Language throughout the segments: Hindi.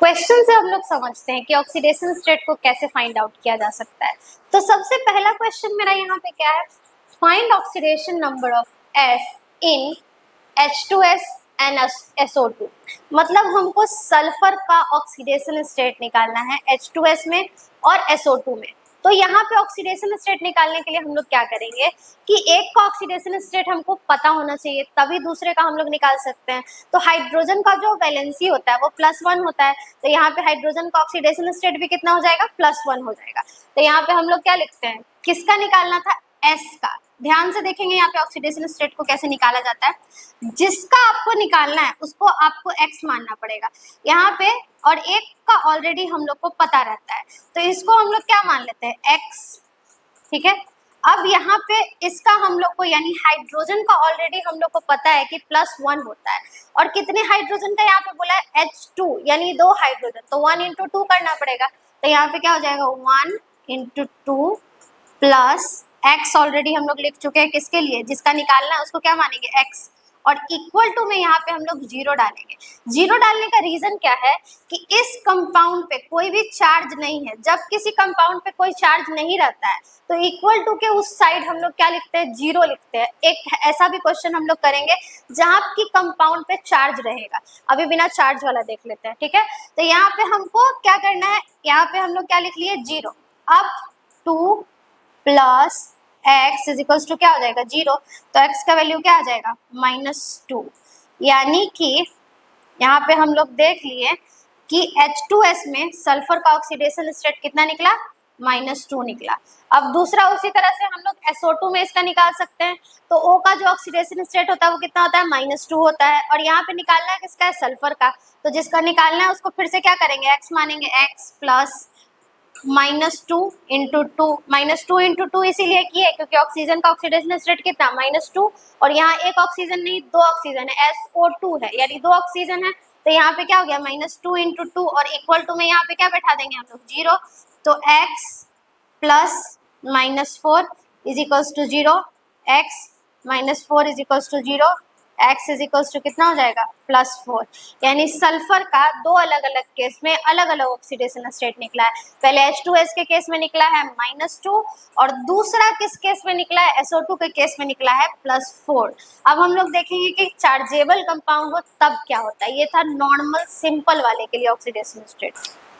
क्वेश्चन से हम लोग समझते हैं कि ऑक्सीडेशन स्टेट को कैसे फाइंड आउट किया जा सकता है। तो सबसे पहला क्वेश्चन मेरा यहाँ पे क्या है, find oxidation number of S in H2S and SO2। मतलब हमको सल्फर का ऑक्सीडेशन स्टेट निकालना है H2S में और SO2 में। तो यहाँ पे ऑक्सीडेशन स्टेट निकालने के लिए हम लोग क्या करेंगे कि एक का ऑक्सीडेशन स्टेट हमको पता होना चाहिए, तभी दूसरे का हम लोग निकाल सकते हैं। तो हाइड्रोजन का जो वैलेंसी होता है वो +1 होता है, तो यहाँ पे हाइड्रोजन का ऑक्सीडेशन स्टेट भी कितना हो जाएगा, +1 हो जाएगा। तो यहाँ पे हम लोग क्या लिखते हैं, किसका निकालना था, S का। ध्यान से देखेंगे यहाँ पे ऑक्सीडेशन स्टेट को कैसे निकाला जाता है। जिसका आपको निकालना है उसको आपको X मानना पड़ेगा यहाँ पे, और एक का ऑलरेडी हम लोग को पता रहता है, तो इसको हम लोग क्या मान लेते हैं, X। ठीक है, अब यहाँ पे इसका हम लोग को यानी हाइड्रोजन का ऑलरेडी हम लोग को पता है कि +1 होता है, और कितने हाइड्रोजन का यहाँ पे बोला है, H2 यानी 2 हाइड्रोजन, तो 1 × 2 करना पड़ेगा। तो यहाँ पे क्या हो जाएगा, 1 × 2 प्लस X ऑलरेडी हम लोग लिख चुके हैं, किसके लिए, जिसका निकालना है उसको क्या मानेंगे, X, और इक्वल टू में यहाँ पे हम लोग 0 डालेंगे। 0 डालने का रीजन क्या है कि इस कंपाउंड पे कोई भी चार्ज नहीं है। जब किसी कंपाउंड पे कोई चार्ज नहीं रहता है तो इक्वल टू के उस साइड हम लोग क्या लिखते हैं, 0 लिखते हैं। एक ऐसा भी क्वेश्चन हम लोग करेंगे जहाँ की कंपाउंड पे चार्ज रहेगा। अभी बिना चार्ज वाला देख लेते हैं, ठीक है। तो यहाँ पे हमको क्या करना है, यहाँ पे हम लोग क्या लिख लिए, 0। अब 2 plus x is equals to क्या हो जाएगा, 0। तो x का वैल्यू क्या आ जाएगा, -2। यानी कि यहाँ पे हम लोग देख लिए कि H2S में सल्फर का ऑक्सीडेशन स्टेट कितना निकला, -2 निकला। अब दूसरा उसी तरह से हम लोग SO2 में इसका निकाल सकते हैं। तो O का जो ऑक्सीडेशन स्टेट होता है वो कितना होता है, -2 होता है, और यहाँ पे निकालना है किसका है, सल्फर का। तो जिसका निकालना है उसको फिर से क्या करेंगे, x मानेंगे, x प्लस -2 × 2 इसीलिए किए क्योंकि ऑक्सीजन का ऑक्सीडेशन स्टेट कितना, -2, और यहाँ एक ऑक्सीजन नहीं 2 ऑक्सीजन है, SO2 है यानी 2 ऑक्सीजन है। तो यहाँ पे क्या हो गया, -2 × 2, और इक्वल टू में यहाँ पे क्या बैठा देंगे हम लोग, 0। तो x plus -4 is equals to 0, x -4 is equals to 0, x is equals to कितना हो जाएगा, +4। यानी सल्फर का दो अलग अलग केस में अलग अलग ऑक्सीडेशन स्टेट निकला है। पहले H2S के केस में निकला है -2, और दूसरा किस केस में निकला है, SO2 के केस में निकला है +4। अब हम लोग देखेंगे कि चार्जेबल कंपाउंड हो तब क्या होता है। ये था नॉर्मल सिंपल वाले के लिए ऑक्सीडेशन स्टेट।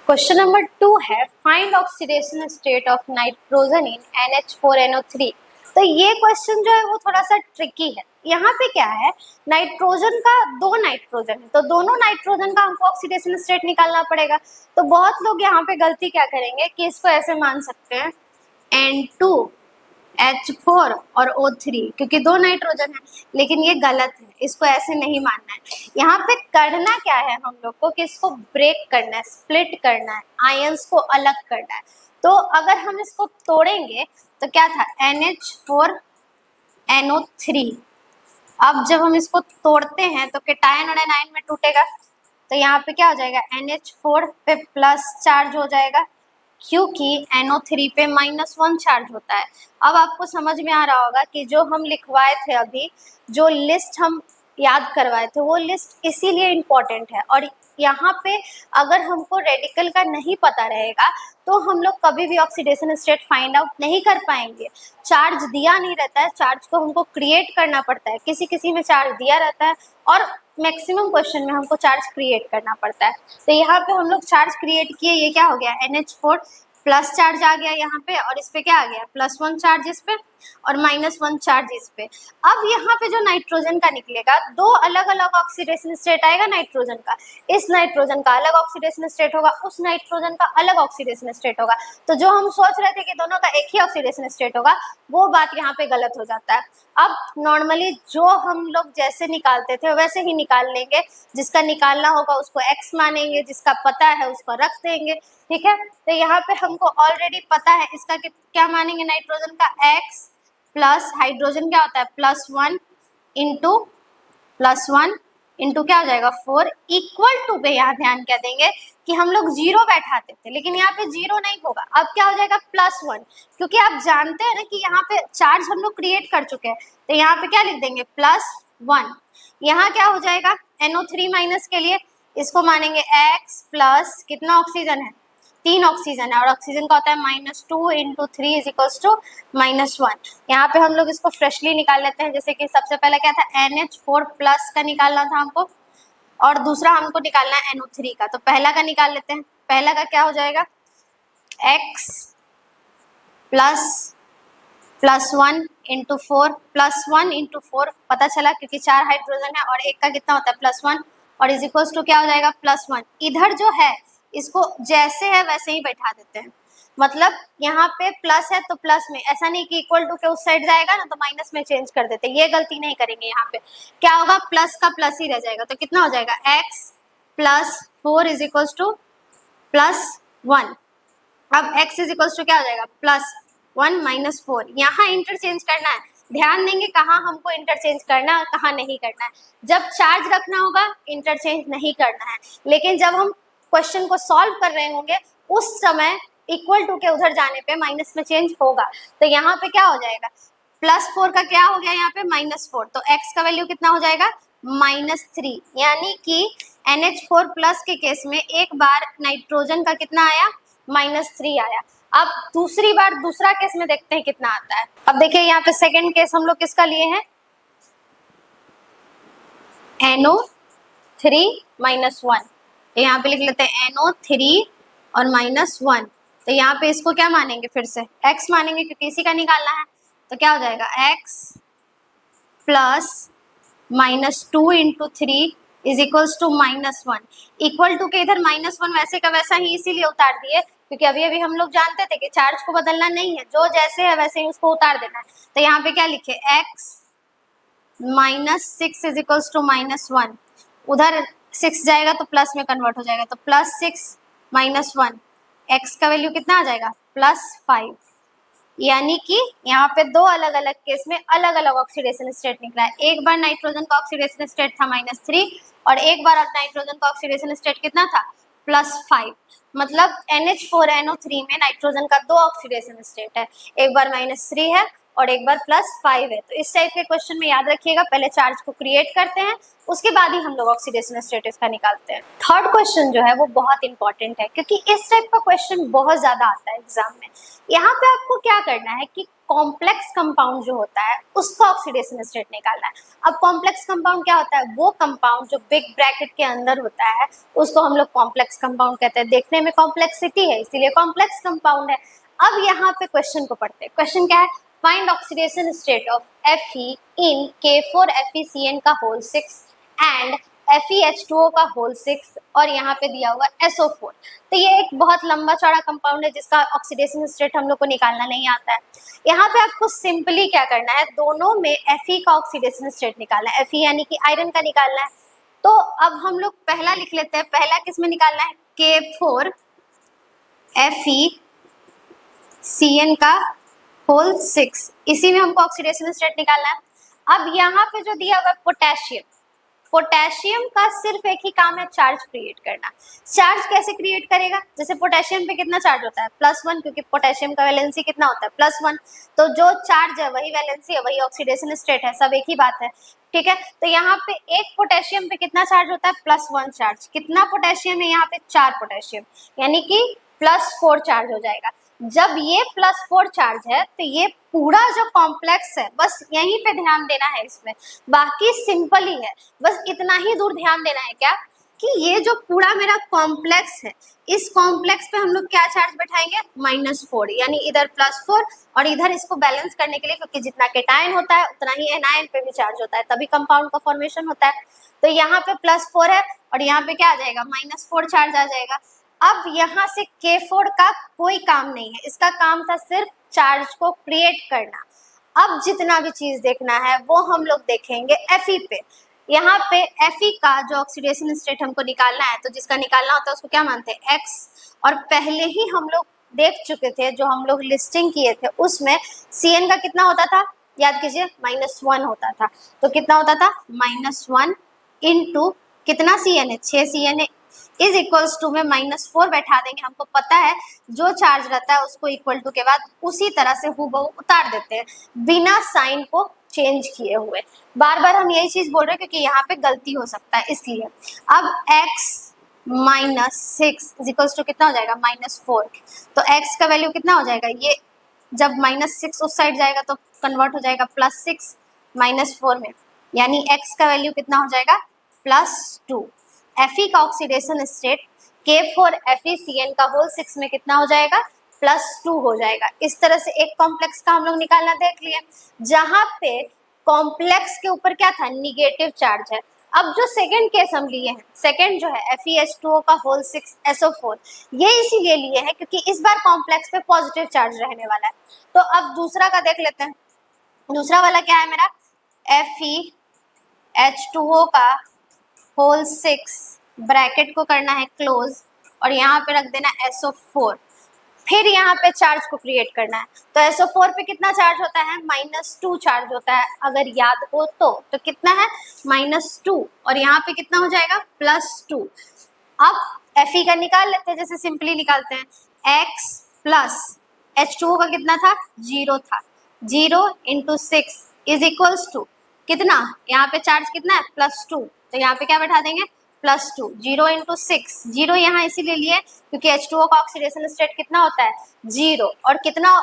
क्वेश्चन नंबर 2 है, find oxidation state of nitrogen in NH4NO3। तो ये क्वेश्चन जो है वो थोड़ा सा ट्रिकी है। यहाँ पे क्या है, नाइट्रोजन का 2 नाइट्रोजन है, तो दोनों नाइट्रोजन का हमको ऑक्सीडेशन स्टेट निकालना पड़ेगा। तो बहुत लोग यहाँ पे गलती क्या करेंगे कि इसको ऐसे मान सकते हैं, N2H4 और O3, क्योंकि 2 नाइट्रोजन है, लेकिन ये गलत है, इसको ऐसे नहीं मानना है। यहाँ पे करना क्या है हम लोग को कि इसको ब्रेक करना है, स्प्लिट करना है, आयंस को अलग करना है। तो अगर हम इसको तोड़ेंगे तो क्या था, NH4NO3। अब जब हम इसको तोड़ते हैं तो केटायन और एनायन में टूटेगा, तो यहाँ पे क्या हो जाएगा, NH4 पे प्लस चार्ज हो जाएगा क्योंकि NO3 पे -1 चार्ज होता है। अब आपको समझ में आ रहा होगा कि जो हम लिखवाए थे अभी, जो लिस्ट हम याद करवाए थे, वो लिस्ट इसीलिए इम्पोर्टेंट है। और यहाँ पे अगर हमको रेडिकल का नहीं पता रहेगा तो हम लोग कभी भी ऑक्सीडेशन स्टेट फाइंड आउट नहीं कर पाएंगे। चार्ज दिया नहीं रहता है, चार्ज को हमको क्रिएट करना पड़ता है। किसी किसी में चार्ज दिया रहता है और मैक्सिमम क्वेश्चन में हमको चार्ज क्रिएट करना पड़ता है। तो यहाँ पे हम लोग चार्ज क्रिएट किए, ये क्या हो गया, NH4 प्लस चार्ज आ गया यहाँ पे, और इस पे क्या आ गया, +1 चार्ज इस पे और -1 चार्ज इस पे। अब यहाँ पे जो नाइट्रोजन का निकलेगा, 2 अलग अलग ऑक्सीडेशन स्टेट आएगा नाइट्रोजन का। इस नाइट्रोजन का अलग ऑक्सीडेशन स्टेट होगा, उस नाइट्रोजन का अलग ऑक्सीडेशन स्टेट होगा। तो जो हम सोच रहे थे कि दोनों का एक ही ऑक्सीडेशन स्टेट होगा, वो बात यहाँ पे गलत हो जाता है। अब नॉर्मली जो हम लोग जैसे निकालते थे वैसे ही निकाल लेंगे, जिसका निकालना होगा उसको x मानेंगे, जिसका पता है उसको रख देंगे, ठीक है। तो यहाँ पे हमको ऑलरेडी पता है, इसका क्या मानेंगे, नाइट्रोजन का x प्लस हाइड्रोजन क्या होता है, +1 इंटू क्या हो जाएगा, 4 इक्वल टू पे यहाँ ध्यान क्या देंगे कि हम लोग 0 बैठाते थे, लेकिन यहाँ पे 0 नहीं होगा। अब क्या हो जाएगा, +1, क्योंकि आप जानते हैं ना कि यहाँ पे चार्ज हम लोग क्रिएट कर चुके हैं। तो यहाँ पे क्या लिख देंगे, +1। यहाँ क्या हो जाएगा, NO3 माइनस के लिए इसको मानेंगे x प्लस कितना ऑक्सीजन है, 3 ऑक्सीजन है, और ऑक्सीजन का होता है -2 × 3 = -1। यहाँ पे हम लोग इसको फ्रेशली निकाल लेते हैं, जैसे कि सबसे पहले क्या था, NH4 प्लस का निकालना था हमको, और दूसरा हमको निकालना है NO3 का। तो पहला का निकाल लेते हैं। पहला का क्या हो जाएगा, x +1 × 4 +1 × 4 पता चला, क्योंकि 4 हाइड्रोजन है और एक का कितना होता है +1, और इज इक्वल्स टू क्या हो जाएगा +1। इधर जो है इसको जैसे है वैसे ही बैठा देते हैं, मतलब यहाँ पे प्लस है तो प्लस में, ऐसा नहीं कि इक्वल टू के उस साइड जाएगा ना तो माइनस में चेंज कर देते, ये गलती नहीं करेंगे। यहाँ पे क्या होगा, प्लस का प्लस ही रह जाएगा, तो कितना हो जाएगा x +4 = +1। अब x = क्या हो जाएगा, +1 - 4। यहाँ इंटरचेंज करना है, ध्यान देंगे कहाँ हमको इंटरचेंज करना है कहाँ नहीं करना है। जब चार्ज रखना होगा इंटरचेंज नहीं करना है, लेकिन जब हम क्वेश्चन को सॉल्व कर रहे होंगे उस समय इक्वल टू के उधर जाने पे माइनस में चेंज होगा। तो यहाँ पे क्या हो जाएगा, +4 का क्या हो गया यहाँ पे -4, तो x का वैल्यू कितना हो जाएगा -3, यानी कि NH4+ के केस में एक बार नाइट्रोजन का कितना आया, -3 आया। अब दूसरी बार दूसरा केस में देखते हैं कितना आता है। अब देखिए यहाँ पे सेकंड केस हम लोग किसका लिए हैं, NO3 -1, यहाँ पे लिख लेते हैं NO3 और -1। तो यहाँ पे इसको क्या मानेंगे, फिर से x मानेंगे क्योंकि इसी का निकालना है। तो क्या हो जाएगा, x +-2 × 3 = -1। इक्वल टू के इधर -1 वैसे का वैसा ही इसीलिए उतार दिए क्योंकि अभी अभी हम लोग जानते थे कि चार्ज को बदलना नहीं है, जो जैसे है वैसे ही उसको उतार देना है। तो यहाँ पे क्या लिखे, x -6 = -1, उधर 6 जाएगा तो प्लस में कन्वर्ट हो जाएगा, तो +6 - 1, x का वैल्यू कितना आ जाएगा, +5। यानी कि यहाँ पे दो अलग अलग केस में अलग अलग ऑक्सीडेशन स्टेट निकला है। एक बार नाइट्रोजन का ऑक्सीडेशन स्टेट था -3 और एक बार नाइट्रोजन का ऑक्सीडेशन स्टेट कितना था, +5। मतलब NH4NO3 में नाइट्रोजन का 2 ऑक्सीडेशन स्टेट है, एक बार -3 है और एक बार +5 है। तो इस टाइप के क्वेश्चन में याद रखिएगा, पहले चार्ज को क्रिएट करते हैं उसके बाद ही हम लोग ऑक्सीडेशन स्टेटस का निकालते हैं। थर्ड क्वेश्चन जो है वो बहुत इंपॉर्टेंट है क्योंकि इस टाइप का क्वेश्चन बहुत ज्यादा आता है एग्जाम में। यहाँ पे आपको क्या करना है कि कॉम्प्लेक्स कंपाउंड जो होता है उसका ऑक्सीडेशन स्टेट निकालना है। अब कॉम्प्लेक्स कंपाउंड क्या होता है, वो कंपाउंड जो बिग ब्रैकेट के अंदर होता है उसको हम लोग कॉम्प्लेक्स कंपाउंड कहते हैं। देखने में कॉम्प्लेक्सिटी है इसीलिए कॉम्प्लेक्स कंपाउंड है। अब यहाँ पे क्वेश्चन को पढ़ते हैं। क्वेश्चन क्या है, find oxidation state of Fe in K4FeCN का होल 6 एंड FeH2O का होल 6 और यहाँ पे दिया हुआ SO4। तो ये एक बहुत लंबा चौड़ा कंपाउंड है जिसका ऑक्सीडेशन स्टेट हम लोग को निकालना नहीं आता है। यहाँ पे आपको सिंपली क्या करना है, दोनों में Fe का ऑक्सीडेशन स्टेट निकालना है, Fe यानी कि आयरन का निकालना है। तो अब हम लोग पहला लिख लेते हैं, पहला किस में निकालना है, K4FeCN का होल 6, इसी में हमको ऑक्सीडेशन स्टेट निकालना है। अब यहाँ पे जो दिया हुआ है पोटेशियम, पोटेशियम का सिर्फ एक ही काम है, चार्ज क्रिएट करना। चार्ज कैसे क्रिएट करेगा, जैसे पोटेशियम पे कितना चार्ज होता है, +1, क्योंकि पोटेशियम का वैलेंसी कितना होता है, +1। तो जो चार्ज है वही वैलेंसी है, वही ऑक्सीडेशन स्टेट है, सब एक ही बात है, ठीक है। तो यहाँ पे एक पोटेशियम पे कितना चार्ज होता है, +1 चार्ज। कितना पोटेशियम है यहाँ पे, 4 पोटेशियम, यानी कि +4 चार्ज हो जाएगा। जब ये +4 चार्ज है तो ये पूरा जो कॉम्प्लेक्स है बस यहीं पे ध्यान देना है, इसमें बाकी सिंपल ही है, बस इतना ही दूर ध्यान देना है क्या कि ये जो पूरा मेरा कॉम्प्लेक्स है इस कॉम्प्लेक्स पे हम लोग क्या चार्ज बैठाएंगे, -4, यानी इधर +4 और इधर इसको बैलेंस करने के लिए, क्योंकि जितना केटायन होता है उतना ही एनायन पे भी चार्ज होता है, तभी कंपाउंड का फॉर्मेशन होता है। तो यहाँ पे +4 है और यहाँ पे क्या आ जाएगा, -4 चार्ज आ जाएगा। अब यहाँ से K4 का कोई काम नहीं है, इसका काम था सिर्फ चार्ज को क्रिएट करना। अब जितना भी चीज देखना है वो हम लोग देखेंगे Fe पे। यहाँ पे Fe का जो ऑक्सीडेशन स्टेट हमको निकालना है, तो जिसका निकालना होता है उसको क्या मानते हैं, X। और पहले ही हम लोग देख चुके थे, जो हम लोग लिस्टिंग किए थे उसमें Cn का कितना होता था, याद कीजिए, -1 होता था। तो कितना होता था, -1 इंटू कितना Cn है, 6 Cn है, इज इक्वल्स टू में -4 बैठा देंगे। हमको पता है जो चार्ज रहता है उसको इक्वल टू के बाद उसी तरह से हूबहू उतार देते हैं बिना साइन को चेंज किए हुए। बार बार हम यही चीज बोल रहे हैं क्योंकि यहाँ पे गलती हो सकता है इसलिए। अब x minus six is equals to कितना हो जाएगा -4। तो x का वैल्यू कितना हो जाएगा, ये जब -6 उस साइड जाएगा तो कन्वर्ट हो जाएगा +6 -4 में, यानी x का वैल्यू कितना हो जाएगा +2। Fe का ऑक्सीडेशन स्टेट K4FeCN का होल 6 में कितना हो जाएगा +2 हो जाएगा। इस तरह से एक कॉम्प्लेक्स का हम लोग निकालना देख लिए, जहां पे कॉम्प्लेक्स के ऊपर क्या था, निगेटिव चार्ज है। अब जो सेकंड केस हम लिए हैं, सेकंड जो है FeH2O का होल 6 SO4, ये इसीलिए लिए हैं क्योंकि इस बार कॉम्प्लेक्स पे पॉजिटिव चार्ज रहने वाला है। तो अब दूसरा का देख लेते हैं। दूसरा वाला क्या है मेरा, FeH2O का होल 6 ब्रैकेट को करना है क्लोज और यहाँ पे रख देना SO4, फिर यहाँ पे चार्ज को क्रिएट करना है। तो SO4 पे कितना चार्ज होता है, -2 चार्ज होता है, अगर याद हो तो कितना है -2, और यहाँ पे कितना हो जाएगा +2। अब Fe का निकाल लेते हैं, जैसे सिंपली निकालते हैं, x प्लस H2O का कितना था, 0 था, 0 × 6 इज इक्वल्स टू कितना, यहाँ पे चार्ज कितना है +2, तो यहाँ पे क्या बैठा देंगे +2, 0 × 6, 0 यहाँ इसीलिए लिए क्योंकि H2O का ऑक्सीडेशन स्टेट कितना होता है 0, और कितना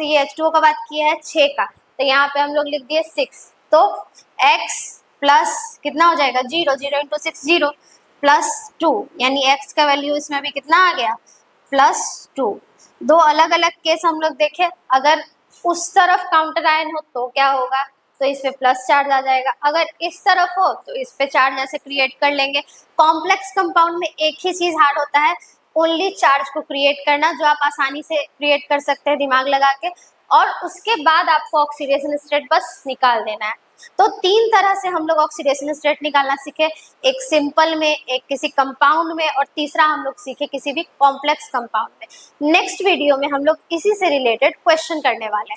ये H2O का बात किया है 6 का, तो यहाँ पे हम लोग लिख दिए 6। तो x प्लस कितना हो जाएगा 0, 0 × 6 0 +2, यानी x का वैल्यू इसमें भी कितना आ गया +2। दो अलग अलग केस हम लोग देखें, अगर उस तरफ काउंटर आयन हो तो क्या होगा, तो इस पे प्लस चार्ज आ जाएगा, अगर इस तरफ हो तो इस पे चार्ज ऐसे क्रिएट कर लेंगे। कॉम्प्लेक्स कंपाउंड में एक ही चीज हार्ड होता है, ओनली चार्ज को क्रिएट करना, जो आप आसानी से क्रिएट कर सकते हैं दिमाग लगा के, और उसके बाद आपको ऑक्सीडेशन स्टेट बस निकाल देना है। तो 3 तरह से हम लोग ऑक्सीडेशन स्टेट निकालना सीखे, एक सिंपल में, एक किसी कंपाउंड में, और तीसरा हम लोग सीखे किसी भी कॉम्प्लेक्स कंपाउंड में। नेक्स्ट वीडियो में हम लोग इसी से रिलेटेड क्वेश्चन करने वाले हैं।